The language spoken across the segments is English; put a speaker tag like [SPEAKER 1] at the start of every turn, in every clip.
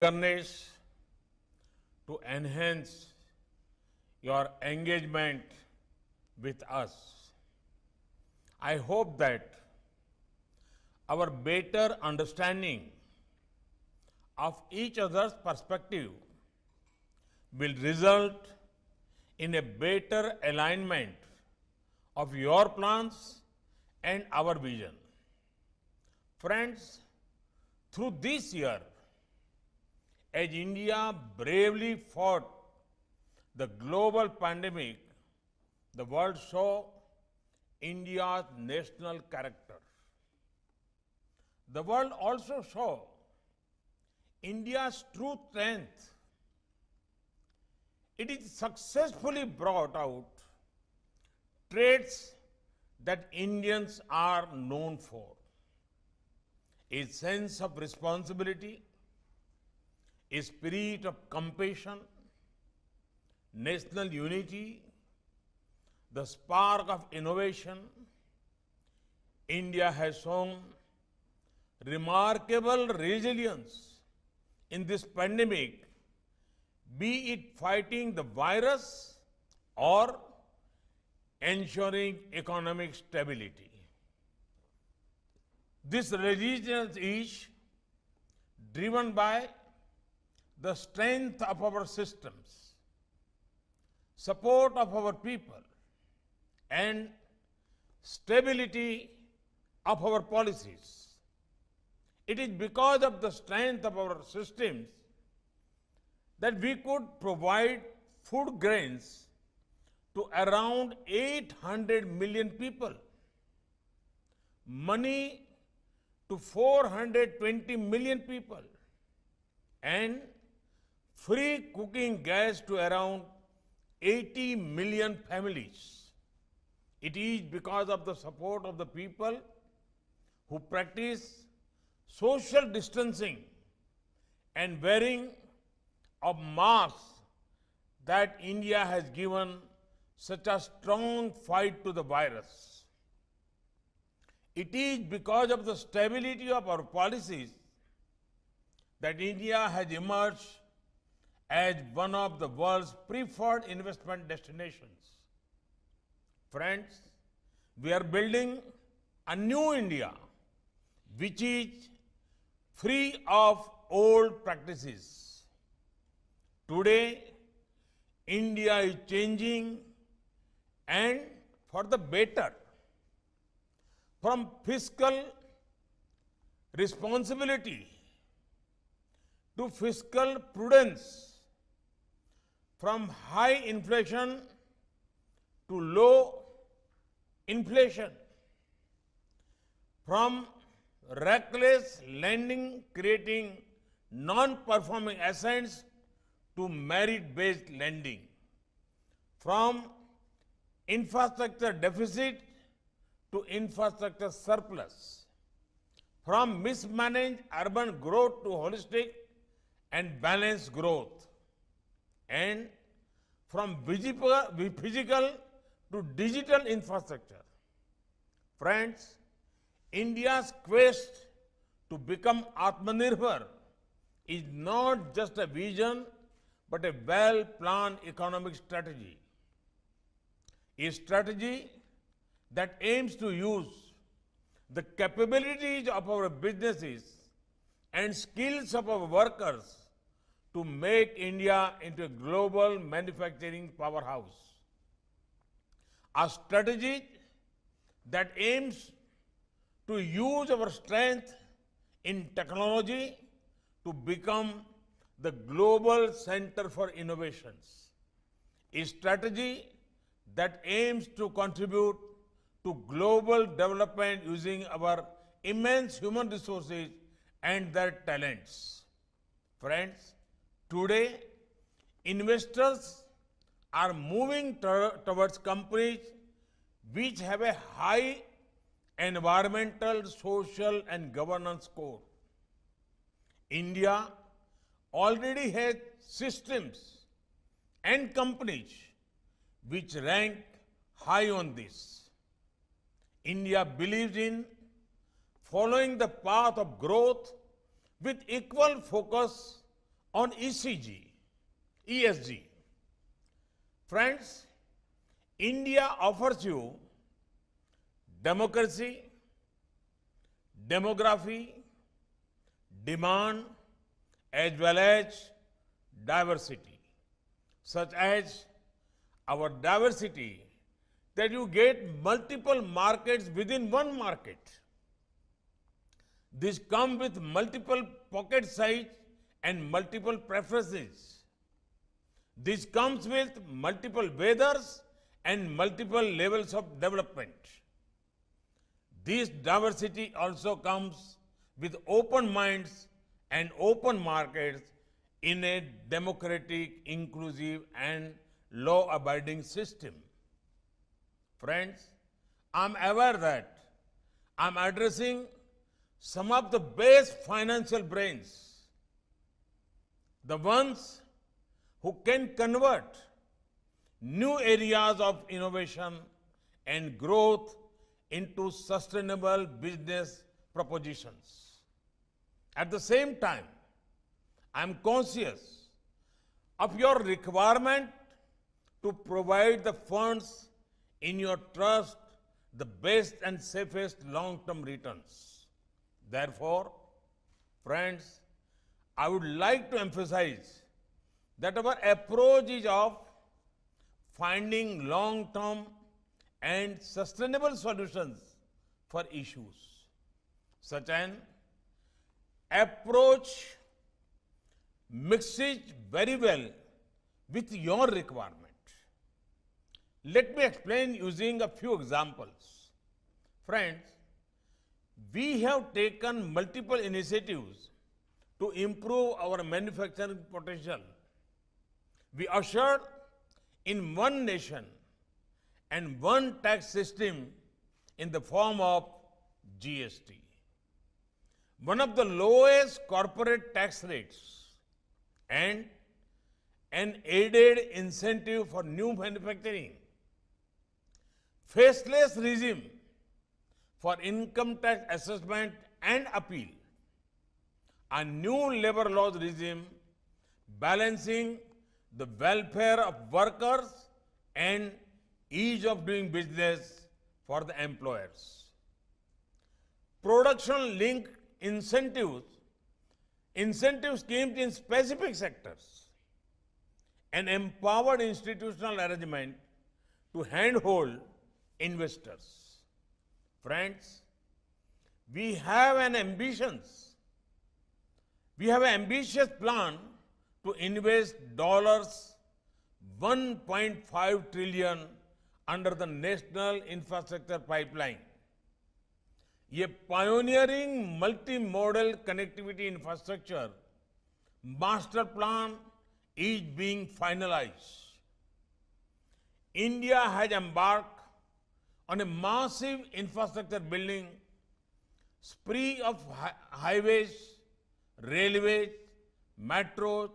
[SPEAKER 1] eagerness to enhance your engagement with us. I hope that our better understanding of each other's perspective will result in a better alignment of your plans and our vision. Friends, through this year, as India bravely fought the global pandemic, the world saw India's national character. The world also saw India's true strength. It is successfully brought out traits that Indians are known for: a sense of responsibility, a spirit of compassion, national unity, the spark of innovation. India has shown remarkable resilience in this pandemic, be it fighting the virus or ensuring economic stability. This resilience is driven by the strength of our systems, support of our people, and stability of our policies. It is because of the strength of our systems that we could provide food grains to around 800 million people, money to 420 million people, and free cooking gas to around 80 million families. It is because of the support of the people who practice social distancing and wearing of masks that India has given such a strong fight to the virus. It is because of the stability of our policies that India has emerged as one of the world's preferred investment destinations. Friends, we are building a new India which is free of old practices. Today, India is changing, and for the better. From fiscal responsibility to fiscal prudence, from high inflation to low inflation, from reckless lending creating non-performing assets to merit-based lending, from infrastructure deficit to infrastructure surplus, from mismanaged urban growth to holistic and balanced growth, and from physical to digital infrastructure. Friends, India's quest to become Atmanirbhar is not just a vision but a well-planned economic strategy. A strategy that aims to use the capabilities of our businesses and skills of our workers to make India into a global manufacturing powerhouse. A strategy that aims to use our strength in technology to become the global center for innovations. A strategy that aims to contribute to global development using our immense human resources and their talents. Friends, today, investors are moving towards companies which have a high environmental, social, and governance score. India already has systems and companies which rank high on this. India believes in following the path of growth with equal focus On ESG, friends, India offers you democracy, demography, demand, as well as diversity, such as our diversity that you get multiple markets within one market. This comes with multiple pocket size and multiple preferences. This comes with multiple weathers and multiple levels of development. This diversity also comes with open minds and open markets in a democratic, inclusive, and law-abiding system. Friends, I'm aware that I'm addressing some of the best financial brains, the ones who can convert new areas of innovation and growth into sustainable business propositions. At the same time, I'm conscious of your requirement to provide the funds in your trust the best and safest long-term returns. Therefore, friends, I would like to emphasize that our approach is of finding long-term and sustainable solutions for issues. Such an approach mixes very well with your requirement. Let me explain using a few examples. Friends, we have taken multiple initiatives to improve our manufacturing potential. We ushered in one nation and one tax system in the form of GST. One of the lowest corporate tax rates and an aided incentive for new manufacturing. Faceless regime for income tax assessment and appeal. A new labor laws regime balancing the welfare of workers and ease of doing business for the employers. Production-linked incentive schemes in specific sectors. An empowered institutional arrangement to handhold investors. Friends, we have an ambitious plan to invest $1.5 trillion under the National Infrastructure Pipeline. A pioneering multimodal connectivity infrastructure master plan is being finalized. India has embarked on a massive infrastructure building spree of highways, railways, metros,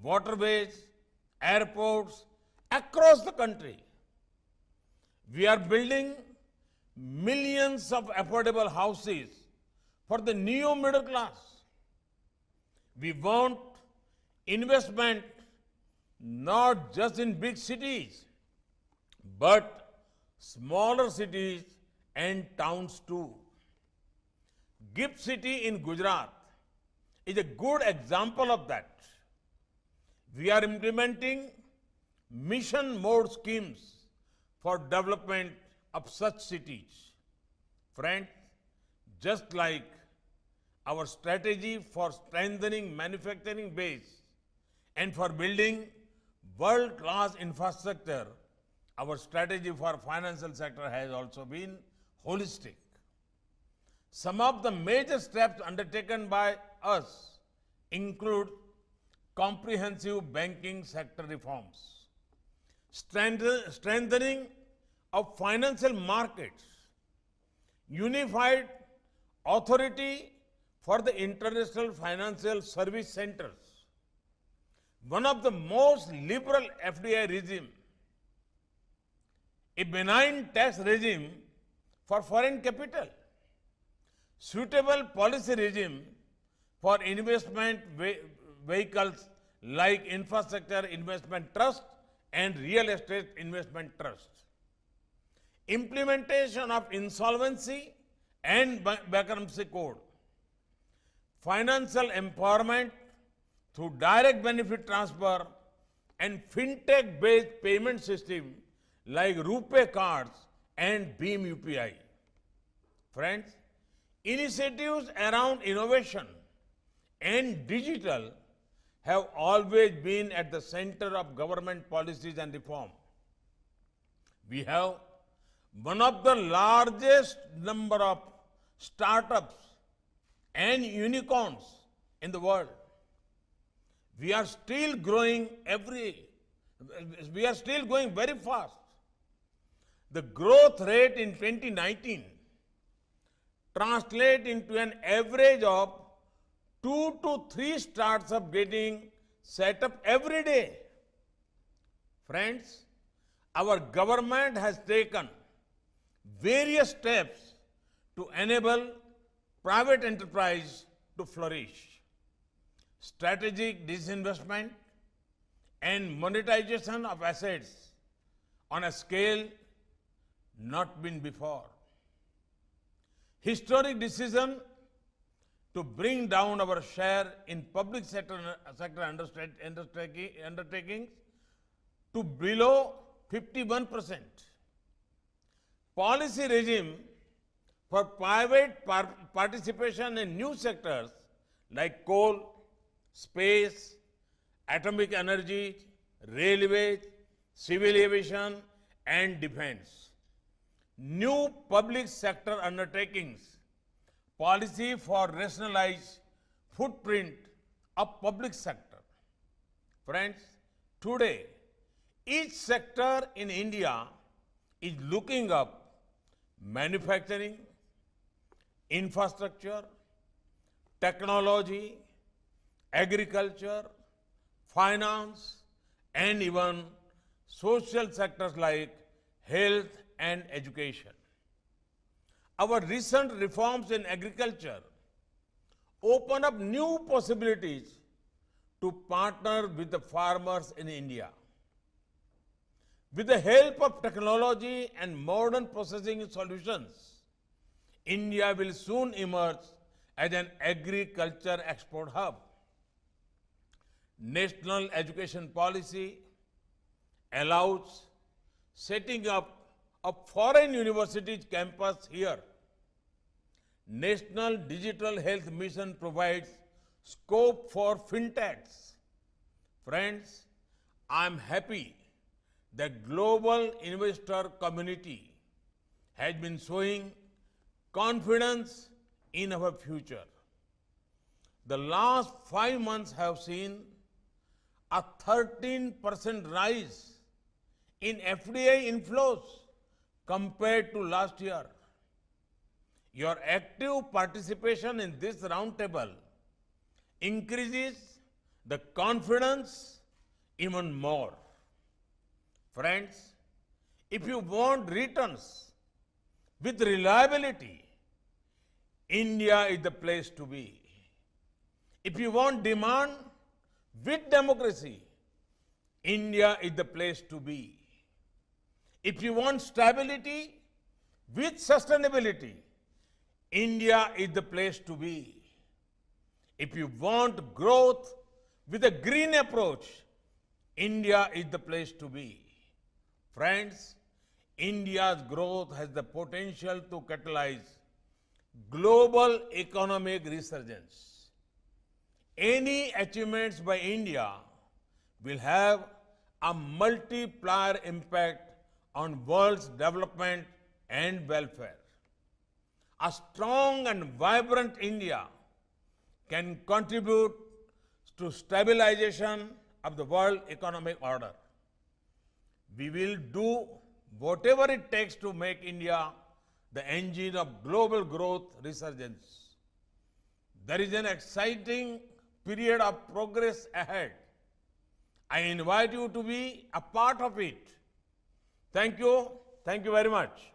[SPEAKER 1] waterways, airports across the country. We are building millions of affordable houses for the new middle class. We want investment not just in big cities, but smaller cities and towns too. GIFT City in Gujarat is a good example of that. We are implementing mission mode schemes for development of such cities. Friends, just like our strategy for strengthening manufacturing base and for building world-class infrastructure, our strategy for financial sector has also been holistic. Some of the major steps undertaken by us include comprehensive banking sector reforms, strengthening of financial markets, unified authority for the international financial service centers, one of the most liberal FDI regime, a benign tax regime for foreign capital, suitable policy regime for investment vehicles like Infrastructure Investment Trust and Real Estate Investment Trust. Implementation of insolvency and bankruptcy code. Financial empowerment through direct benefit transfer and fintech-based payment system like RuPay cards and Beam UPI. Friends, initiatives around innovation and digital have always been at the center of government policies and reform. We have one of the largest number of startups and unicorns in the world. We are still growing very fast. The growth rate in 2019 translates into an average of 2 to 3 startups getting set up every day. Friends, our government has taken various steps to enable private enterprise to flourish. Strategic disinvestment and monetization of assets on a scale not been before. Historic decision to bring down our share in public sector undertakings to below 51%. Policy regime for private participation in new sectors like coal, space, atomic energy, railways, civil aviation, and defense. New public sector undertakings, policy for rationalized footprint of public sector. Friends, today, each sector in India is looking up manufacturing, infrastructure, technology, agriculture, finance, and even social sectors like health and education. Our recent reforms in agriculture open up new possibilities to partner with the farmers in India. With the help of technology and modern processing solutions, India will soon emerge as an agriculture export hub. National education policy allows setting up a foreign university campus here. National Digital Health Mission provides scope for fintechs. Friends, I am happy that global investor community has been showing confidence in our future. The last 5 months have seen a 13% rise in FDI inflows compared to last year. Your active participation in this roundtable increases the confidence even more. Friends, if you want returns with reliability, India is the place to be. If you want demand with democracy, India is the place to be. If you want stability with sustainability, India is the place to be. If you want growth with a green approach, India is the place to be. Friends, India's growth has the potential to catalyze global economic resurgence. Any achievements by India will have a multiplier impact on world's development and welfare. A strong and vibrant India can contribute to stabilization of the world economic order. We will do whatever it takes to make India the engine of global growth resurgence. There is an exciting period of progress ahead. I invite you to be a part of it. Thank you. Thank you very much.